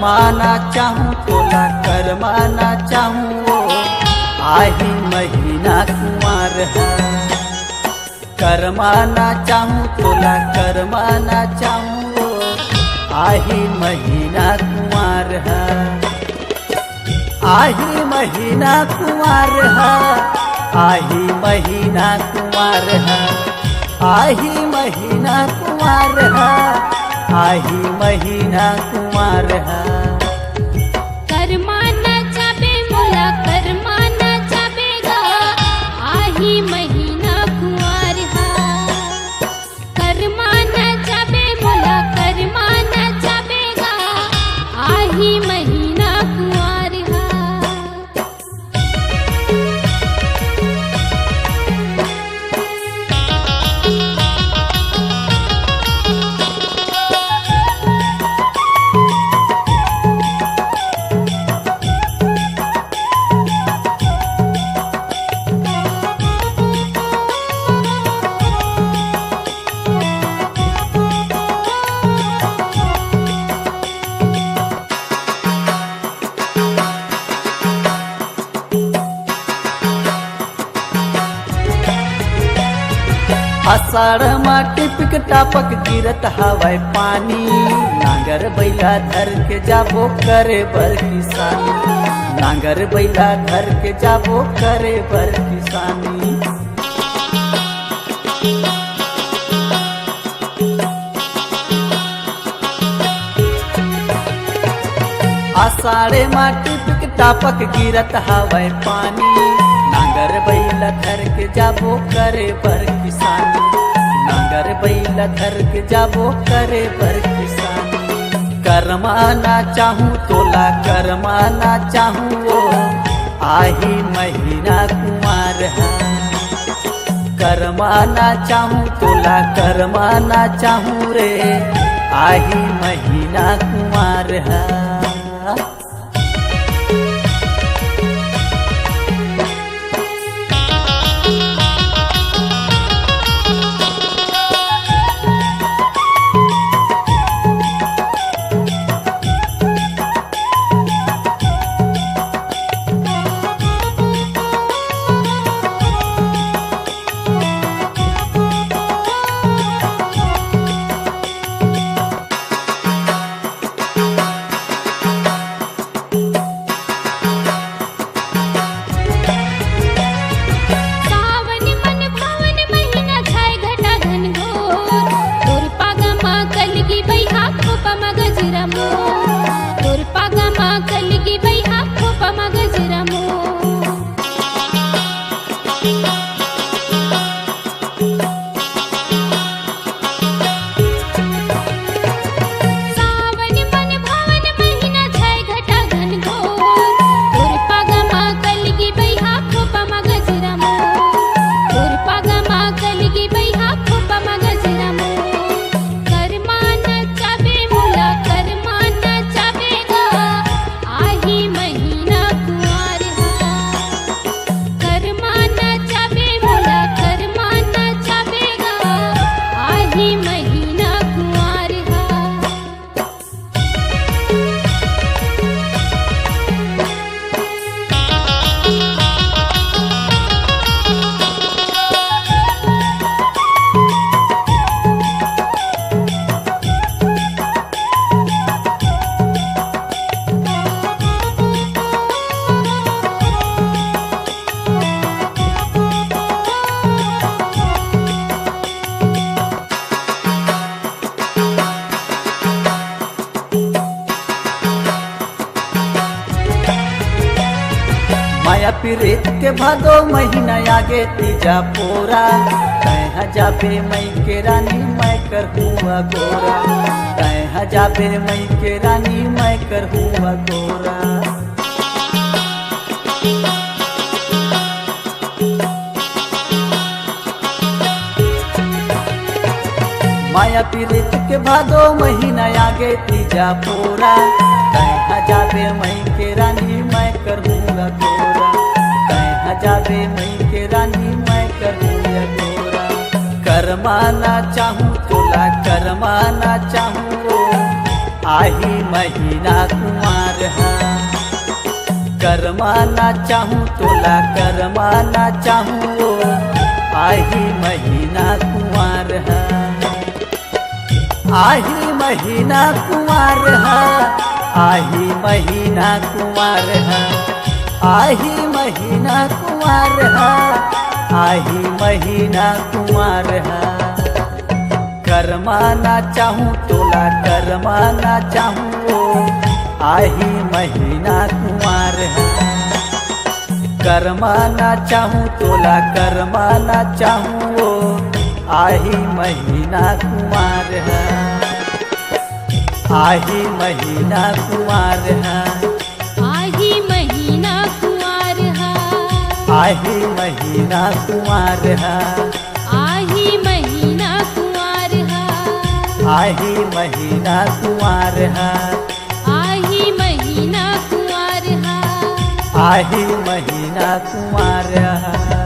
करमाना चाहूँ तोला करमाना चाहूँ आही महीना कुंवर है। करमाना चाहूँ तोला करमाना चाहूँ आही महीना कुंवर है। आही महीना कुंवर है, आही महीना कुंवर है, आही महीना कुंवर है, आही महीना कुंवर है। करमाना चाबे मोला करमाना चाबेगा आही महीना कुंवर है। करमाना चाबे मोला करमाना चाबेगा आही महीना कुंवर है। आषाढ़ में टिपक टापक गिरत हवाय पानी। नांगर बैला धर के जाबो करे बर किसानी, नांगर बैला धर के जाबो करे बर किसानी। आषाढ़ में टिपक टापक गिरत हवाय पानी। नांगर बैला धर के जाबो करे बर किसानी, नांगर बैला धर के जाबो करे बर किसानी। करमाना चाहूँ तोला करमाना चाहूँ आही महीना कुंवर है। करमाना चाहूँ तोला करमाना चाहूँ रे आही महीना कुंवर है। माया प्रीत के भादो महीना आगे तीजा पोरा। कह जाबे मई के रानी मैं कर हुआ गोरा, कह जाबे मई के रानी मैं कर हुआ गोरा। माया प्रीत के भादो महीना आगे तीजा पोरा। कह जाबे मई के रानी मैं कर हुआ गोरा, कह जाबे मई के रानी मैं कर हुआ गोरा। करमाना चाहूँ तोला करमाना चाहूँ आही महीना कुंवार है। करमाना चाहूँ तोला करमाना चाहूँ आही महीना कुंवार है। आही महीना कुंवार है, आही महीना कुंवार है, आही महीना कुंवार है, आही महीना कुंवार है। करमाना चाहूँ तोला करमाना चाहूँ आही महीना कुंवार है। करमाना चाहूँ तोला करमाना चाहूँ आही महीना कुंवार है। आही महीना कुंवार है, आही महीना कुंवार है, आही महीना कुंवार है, आही महीना कुंवार है, आही महीना कुंवार है, आही महीना कुंवार है। आही महीना कुंवार है।